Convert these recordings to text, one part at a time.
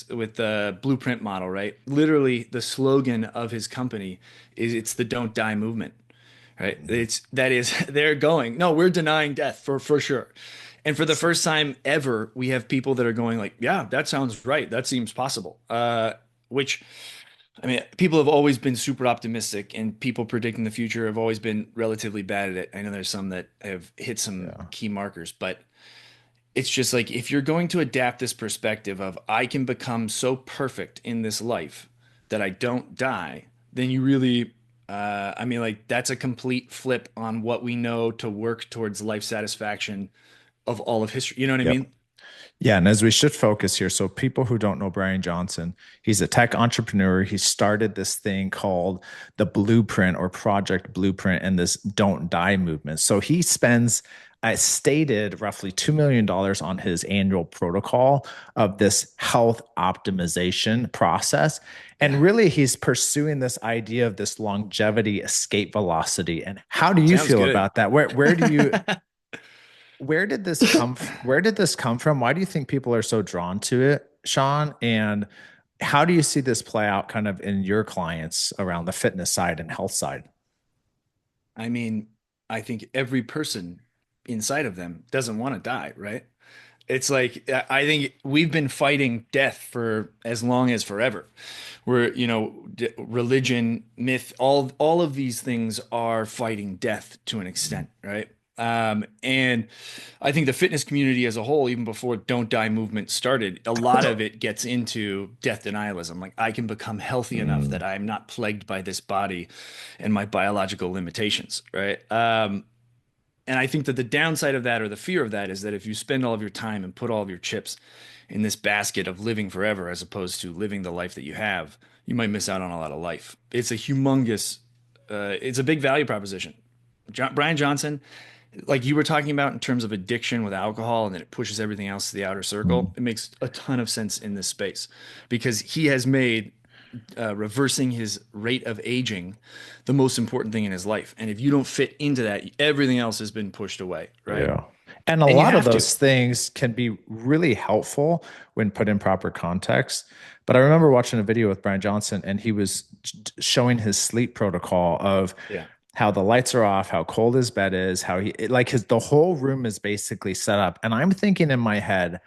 with the blueprint model, right? Literally, the slogan of his company is it's the "Don't Die" movement, right? They're going, no, we're denying death for sure. And for the first time ever, we have people that are going like, yeah, that sounds right. That seems possible. Which I mean, people have always been super optimistic, and people predicting the future have always been relatively bad at it. I know there's some that have hit some Yeah. key markers, but it's just like if you're going to adapt this perspective of I can become so perfect in this life that I don't die, then you really, I mean, like that's a complete flip on what we know to work towards life satisfaction of all of history. You know what I Yep. mean? Yeah, and as we should focus here, so people who don't know Brian Johnson, he's a tech entrepreneur. He started this thing called the Blueprint or Project Blueprint and this Don't Die movement. So he spends, I stated, roughly $2 million on his annual protocol of this health optimization process. Yeah. And really, he's pursuing this idea of this longevity escape velocity. And how do you Sounds feel good. about that? Where do you where did this come from? Why do you think people are so drawn to it, Sean? And how do you see this play out kind of in your clients around the fitness side and health side? I mean, I think every person inside of them doesn't want to die, right? It's like I think we've been fighting death for as long as forever. We're, religion, myth, all of these things are fighting death to an extent, right? And I think the fitness community as a whole, even before Don't Die movement started, a lot of it gets into death denialism. Like I can become healthy enough that Mm, I'm not plagued by this body and my biological limitations, right? And I think that the downside of that or the fear of that is that if you spend all of your time and put all of your chips in this basket of living forever as opposed to living the life that you have, you might miss out on a lot of life. It's a big value proposition. Brian Johnson, like you were talking about in terms of addiction with alcohol and then it pushes everything else to the outer circle, mm. it makes a ton of sense in this space because he has made reversing his rate of aging the most important thing in his life. And if you don't fit into that, everything else has been pushed away, right? Yeah. And a And you lot of have to. those things can be really helpful when put in proper context. But I remember watching a video with Brian Johnson, and he was showing his sleep protocol of Yeah. how the lights are off, how cold his bed is, how like his the whole room is basically set up. And I'm thinking in my head,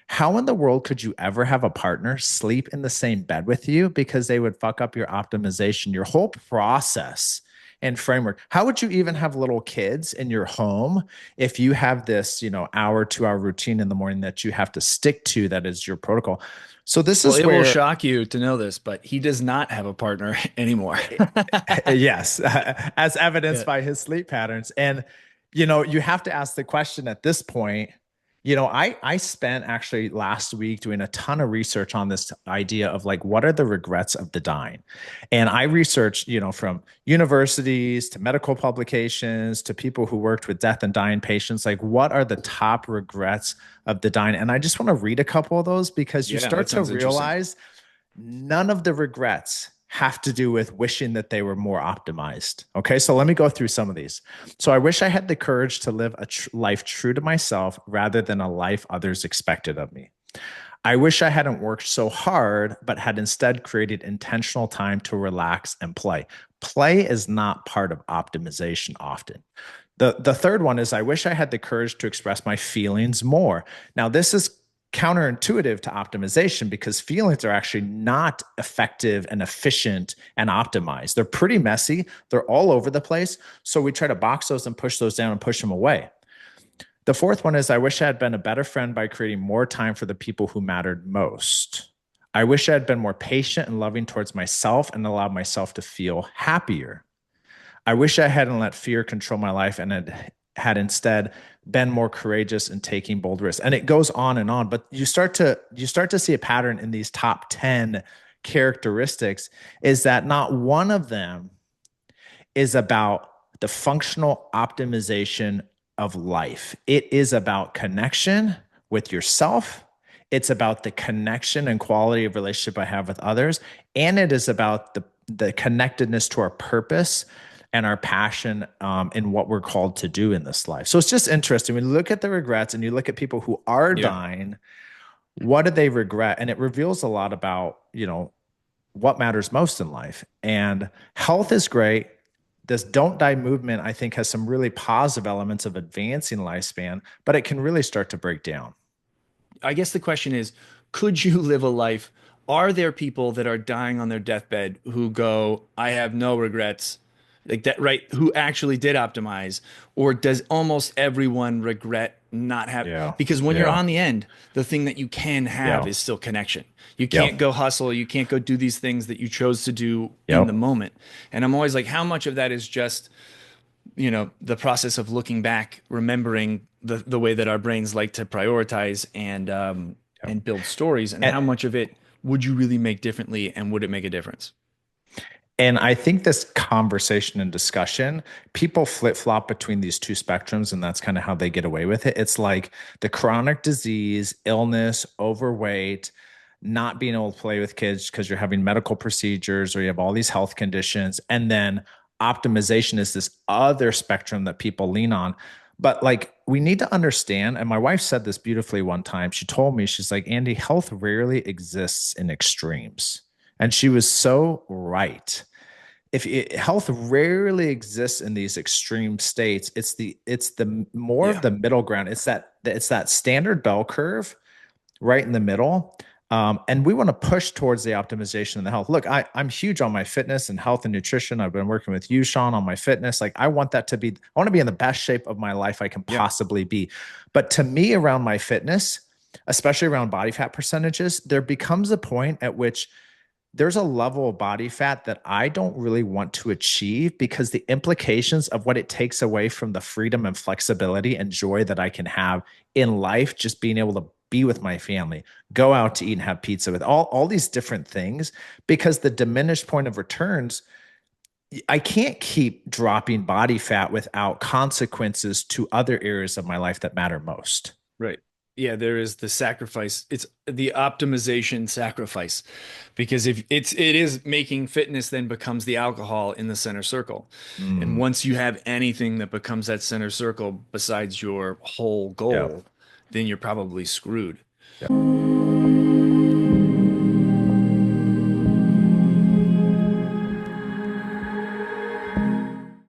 how in the world could you ever have a partner sleep in the same bed with you because they would fuck up your optimization, your whole process and framework? How would you even have little kids in your home if you have this, hour, 2 hour routine in the morning that you have to stick to that is your protocol? So this Well, is it will where shock you to know this, but he does not have a partner anymore. yes, as evidenced Yeah. by his sleep patterns. And, you have to ask the question at this point. I spent actually last week doing a ton of research on this idea of like, what are the regrets of the dying? And I researched, from universities to medical publications to people who worked with death and dying patients, like, what are the top regrets of the dying? And I just want to read a couple of those because you Yeah, that start to sounds interesting. realize none of the regrets have to do with wishing that they were more optimized. Okay, so let me go through some of these. So I wish I had the courage to live a life true to myself rather than a life others expected of me. I wish I hadn't worked so hard, but had instead created intentional time to relax and play. Play is not part of optimization often. The third one is I wish I had the courage to express my feelings more. Now, this is counterintuitive to optimization because feelings are actually not effective and efficient and optimized. They're pretty messy, they're all over the place. So we try to box those and push those down and push them away. The fourth one is I wish I had been a better friend by creating more time for the people who mattered most. I wish I had been more patient and loving towards myself and allowed myself to feel happier. I wish I hadn't let fear control my life and had instead been more courageous in taking bold risks. And it goes on and on, but you start to see a pattern in these top 10 characteristics is that not one of them is about the functional optimization of life. It is about connection with yourself. It's about the connection and quality of relationship I have with others. And it is about the connectedness to our purpose and our passion in what we're called to do in this life. So it's just interesting. When you look at the regrets and you look at people who are Yeah. dying, what do they regret? And it reveals a lot about, what matters most in life. And health is great. This don't die movement, I think, has some really positive elements of advancing lifespan, but it can really start to break down. I guess the question is, could you live a life? Are there people that are dying on their deathbed who go, I have no regrets, like that, right? Who actually did optimize, or does almost everyone regret not have? Yeah. Because when you're Yeah. on the end, the thing that you can have Yeah. is still connection. You can't Yep. go hustle, you can't go do these things that you chose to do in the Yep. moment. And I'm always like, how much of that is just the process of looking back, remembering the way that our brains like to prioritize Yep. and build stories, and And how much of it would you really make differently, and would it make a difference? And I think this conversation and discussion, people flip flop between these two spectrums, and that's kind of how they get away with it. It's like the chronic disease, illness, overweight, not being able to play with kids because you're having medical procedures or you have all these health conditions. And then optimization is this other spectrum that people lean on. But like, we need to understand, and my wife said this beautifully one time. She told me, she's like, Andy, health rarely exists in extremes. And she was so right. Health rarely exists in these extreme states, it's the more of Yeah, the middle ground. It's that standard bell curve right in the middle. And we want to push towards the optimization of the health. Look, I'm huge on my fitness and health and nutrition. I've been working with you, Sean, on my fitness. Like, I want that to be, I want to be in the best shape of my life I can yeah, possibly be. But to me, around my fitness, especially around body fat percentages, there becomes a point at which there's a level of body fat that I don't really want to achieve because the implications of what it takes away from the freedom and flexibility and joy that I can have in life, just being able to be with my family, go out to eat and have pizza with all these different things, because the diminished point of returns, I can't keep dropping body fat without consequences to other areas of my life that matter most. right. Yeah, there is the sacrifice. It's the optimization sacrifice, because if it is making fitness then becomes the alcohol in the center circle. And Mm, once you have anything that becomes that center circle besides your whole yeah. goal, then you're probably screwed. Yeah.